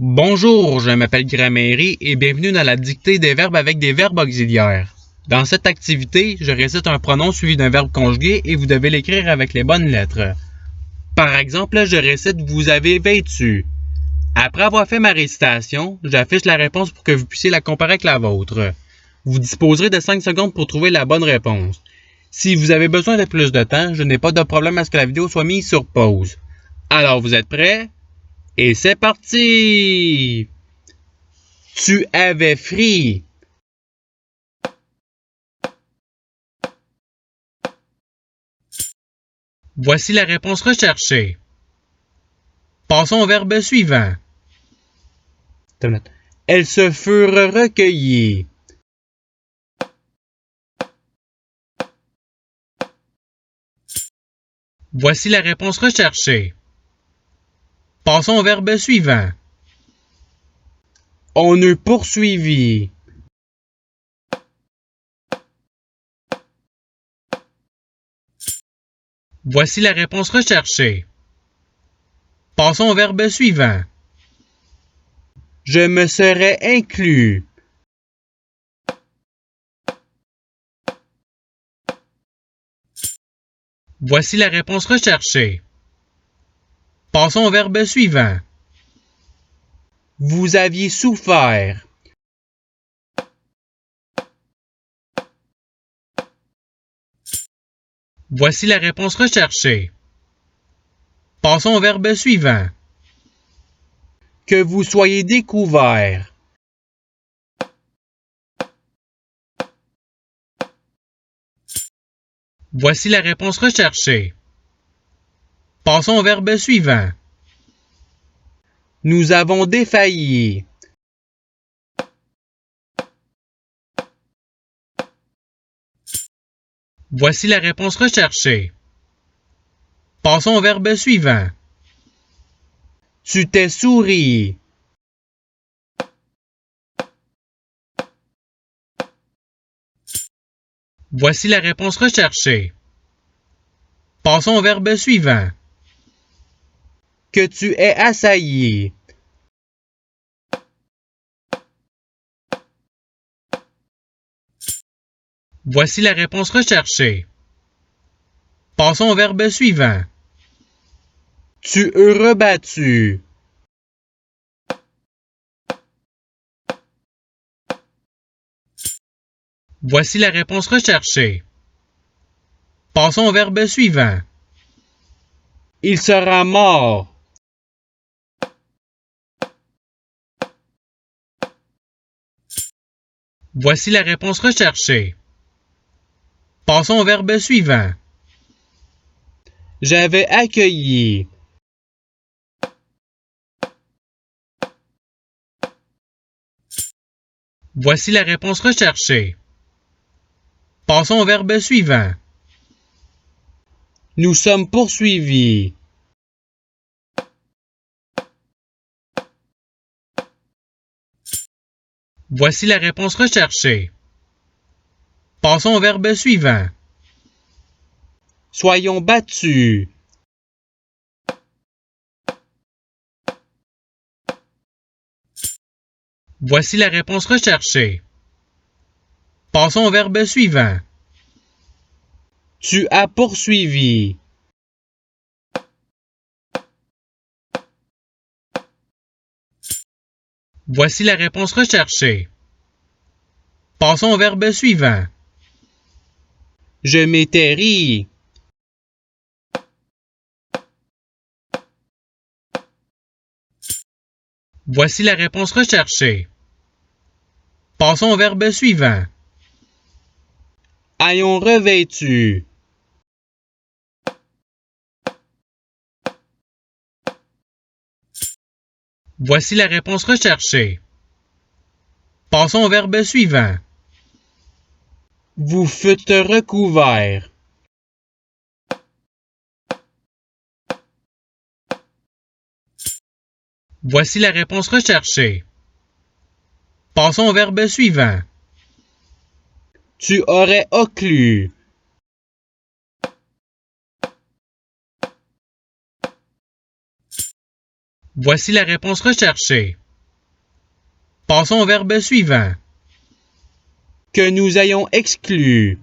Bonjour, je m'appelle Gramairy et bienvenue dans la dictée des verbes avec des verbes auxiliaires. Dans cette activité, je récite un pronom suivi d'un verbe conjugué et vous devez l'écrire avec les bonnes lettres. Par exemple, je récite vous avez vêtu. Après avoir fait ma récitation, j'affiche la réponse pour que vous puissiez la comparer avec la vôtre. Vous disposerez de 5 secondes pour trouver la bonne réponse. Si vous avez besoin de plus de temps, je n'ai pas de problème à ce que la vidéo soit mise sur pause. Alors, vous êtes prêts? Et c'est parti! Tu avais fri. Voici la réponse recherchée. Passons au verbe suivant. Elles se furent recueillies. Voici la réponse recherchée. Passons au verbe suivant. On eut poursuivi. Voici la réponse recherchée. Passons au verbe suivant. Je me serais inclus. Voici la réponse recherchée. Passons au verbe suivant. Vous aviez souffert. Voici la réponse recherchée. Passons au verbe suivant. Que vous soyez découvert. Voici la réponse recherchée. Passons au verbe suivant. Nous avons défailli. Voici la réponse recherchée. Passons au verbe suivant. Tu t'es souri. Voici la réponse recherchée. Passons au verbe suivant. Que tu es assailli. Voici la réponse recherchée. Passons au verbe suivant. Tu eus rebattu. Voici la réponse recherchée. Passons au verbe suivant. Il sera mort. Voici la réponse recherchée. Passons au verbe suivant. J'avais accueilli. Voici la réponse recherchée. Passons au verbe suivant. Nous sommes poursuivis. Voici la réponse recherchée. Passons au verbe suivant. Soyons battus. Voici la réponse recherchée. Passons au verbe suivant. Tu as poursuivi. Voici la réponse recherchée. Passons au verbe suivant. Je m'étais ri. Voici la réponse recherchée. Passons au verbe suivant. Ayons revêtu. Voici la réponse recherchée. Passons au verbe suivant. Vous fûtes recouvert. Voici la réponse recherchée. Passons au verbe suivant. Tu aurais oclu. Voici la réponse recherchée. Passons au verbe suivant. Que nous ayons exclu.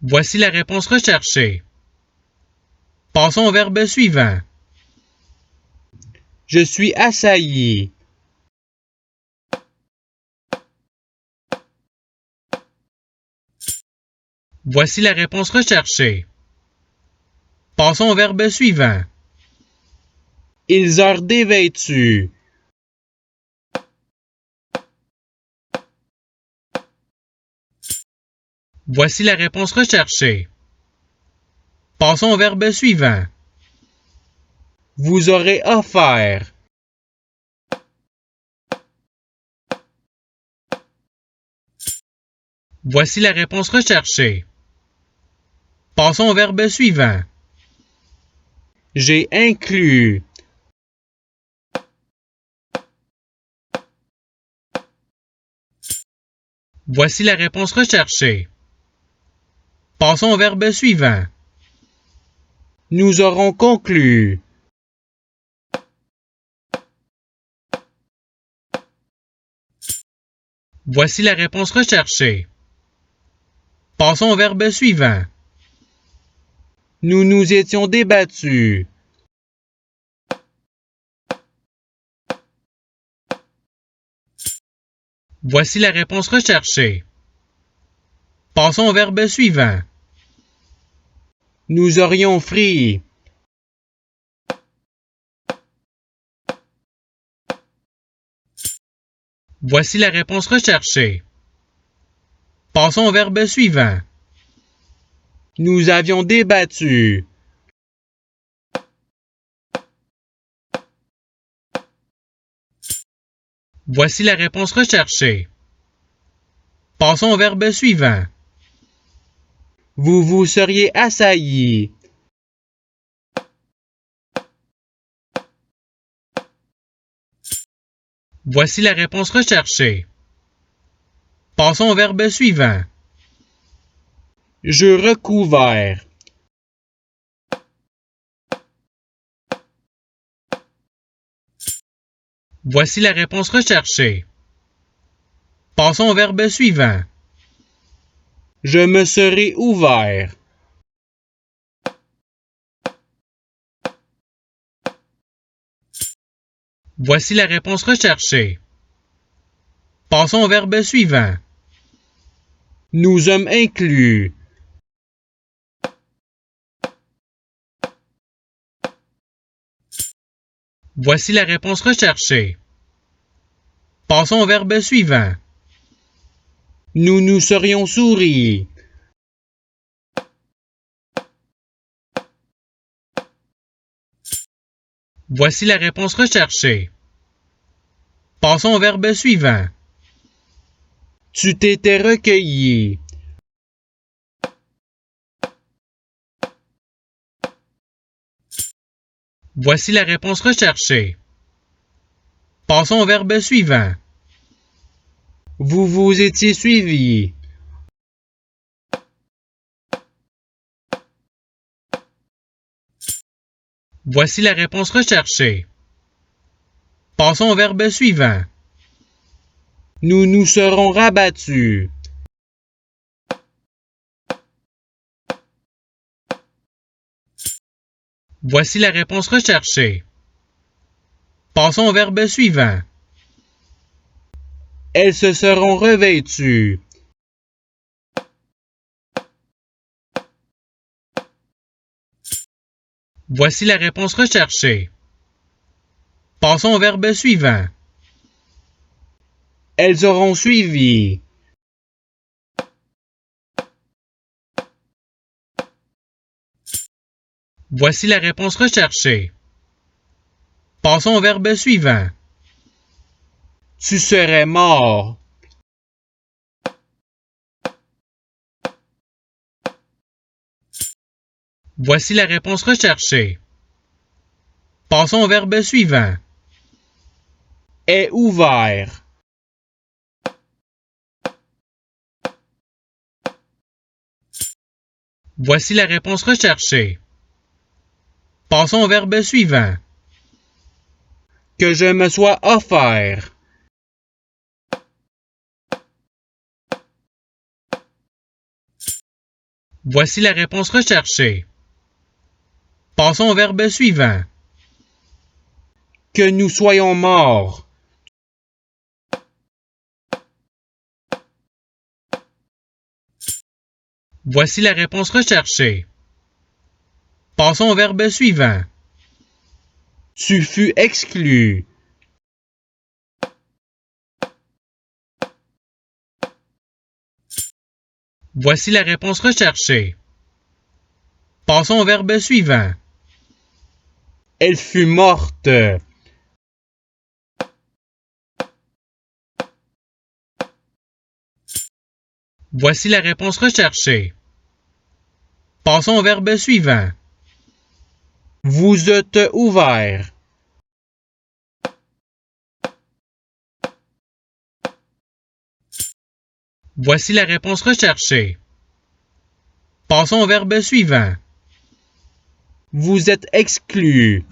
Voici la réponse recherchée. Passons au verbe suivant. Je suis assailli. Voici la réponse recherchée. Passons au verbe suivant. Ils eurent dévêtu. Voici la réponse recherchée. Passons au verbe suivant. Vous aurez offert. Voici la réponse recherchée. Passons au verbe suivant. J'ai inclus. Voici la réponse recherchée. Passons au verbe suivant. Nous aurons conclu. Voici la réponse recherchée. Passons au verbe suivant. Nous nous étions débattus. Voici la réponse recherchée. Passons au verbe suivant. Nous aurions fri. Voici la réponse recherchée. Passons au verbe suivant. Nous avions débattu. Voici la réponse recherchée. Passons au verbe suivant. Vous vous seriez assailli. Voici la réponse recherchée. Passons au verbe suivant. Je recouvert. Voici la réponse recherchée. Passons au verbe suivant. Je me serai ouvert. Voici la réponse recherchée. Passons au verbe suivant. Nous sommes inclus. Voici la réponse recherchée. Passons au verbe suivant. Nous nous serions souri. Voici la réponse recherchée. Passons au verbe suivant. Tu t'étais recueilli. Voici la réponse recherchée. Passons au verbe suivant. Vous vous étiez suivi. Voici la réponse recherchée. Passons au verbe suivant. Nous nous serons rabattus. Voici la réponse recherchée. Passons au verbe suivant. Elles se seront revêtues. Voici la réponse recherchée. Passons au verbe suivant. Elles auront suivi. Voici la réponse recherchée. Passons au verbe suivant. Tu serais mort. Voici la réponse recherchée. Passons au verbe suivant. Est ouvert. Voici la réponse recherchée. Passons au verbe suivant. Que je me sois offert. Voici la réponse recherchée. Passons au verbe suivant. Que nous soyons morts. Voici la réponse recherchée. Passons au verbe suivant. Tu fus exclu. Voici la réponse recherchée. Passons au verbe suivant. Elle fut morte. Voici la réponse recherchée. Passons au verbe suivant. Vous êtes ouvert. Voici la réponse recherchée. Passons au verbe suivant. Vous êtes exclu.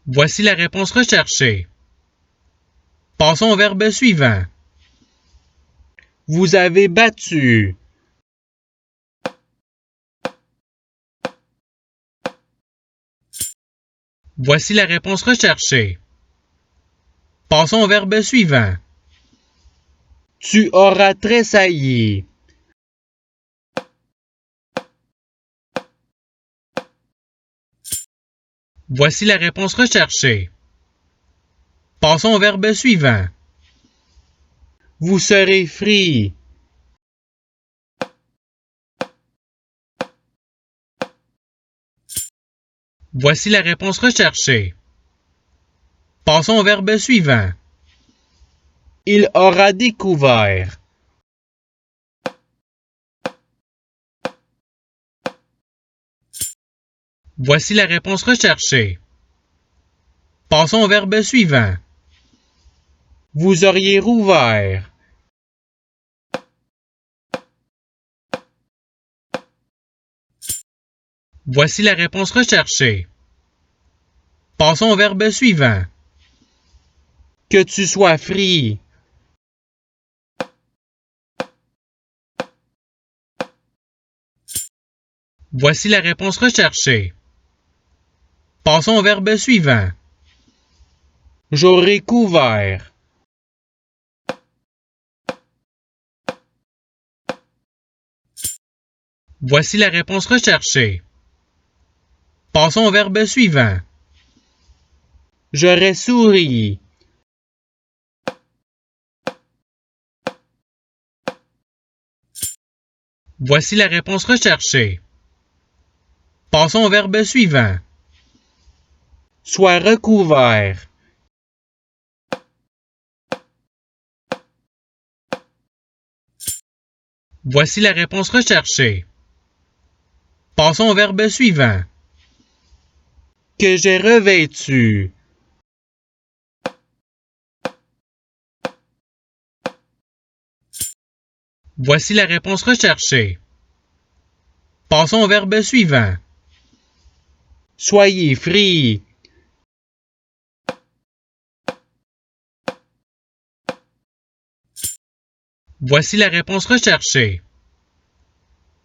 Voici la réponse recherchée. Passons au verbe suivant. Vous avez battu. Voici la réponse recherchée. Passons au verbe suivant. Tu auras tressailli. Voici la réponse recherchée. Passons au verbe suivant. Vous serez pris. Voici la réponse recherchée. Passons au verbe suivant. Il aura découvert. Voici la réponse recherchée. Passons au verbe suivant. Vous auriez rouvert. Voici la réponse recherchée. Passons au verbe suivant. Que tu sois pris. Voici la réponse recherchée. Passons au verbe suivant. J'aurai couvert. Voici la réponse recherchée. Passons au verbe suivant. J'aurais souri. Voici la réponse recherchée. Passons au verbe suivant. Sois recouvert. Voici la réponse recherchée. Passons au verbe suivant. Que j'ai revêtu. Voici la réponse recherchée. Passons au verbe suivant. Soyez pris. Voici la réponse recherchée.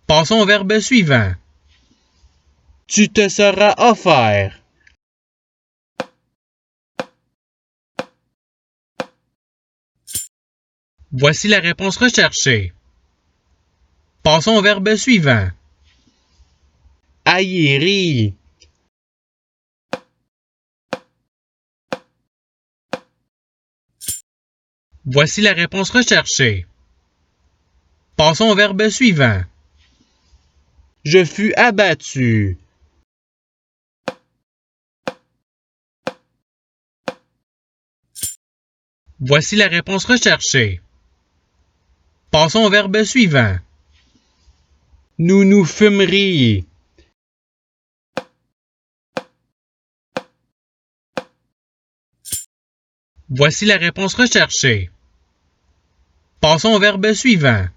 Passons au verbe suivant. Tu te seras offert. Voici la réponse recherchée. Passons au verbe suivant. Aguerri. Voici la réponse recherchée. Passons au verbe suivant. Je fus abattu. Voici la réponse recherchée. Passons au verbe suivant. Nous nous fûmes ris. Voici la réponse recherchée. Passons au verbe suivant.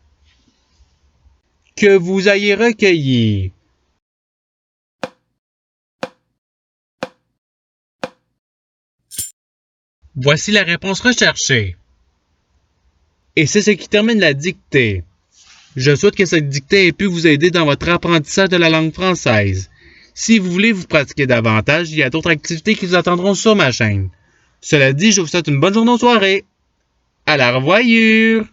que vous ayez recueilli. Voici la réponse recherchée. Et c'est ce qui termine la dictée. Je souhaite que cette dictée ait pu vous aider dans votre apprentissage de la langue française. Si vous voulez vous pratiquer davantage, il y a d'autres activités qui vous attendront sur ma chaîne. Cela dit, je vous souhaite une bonne journée ou soirée. À la revoyure!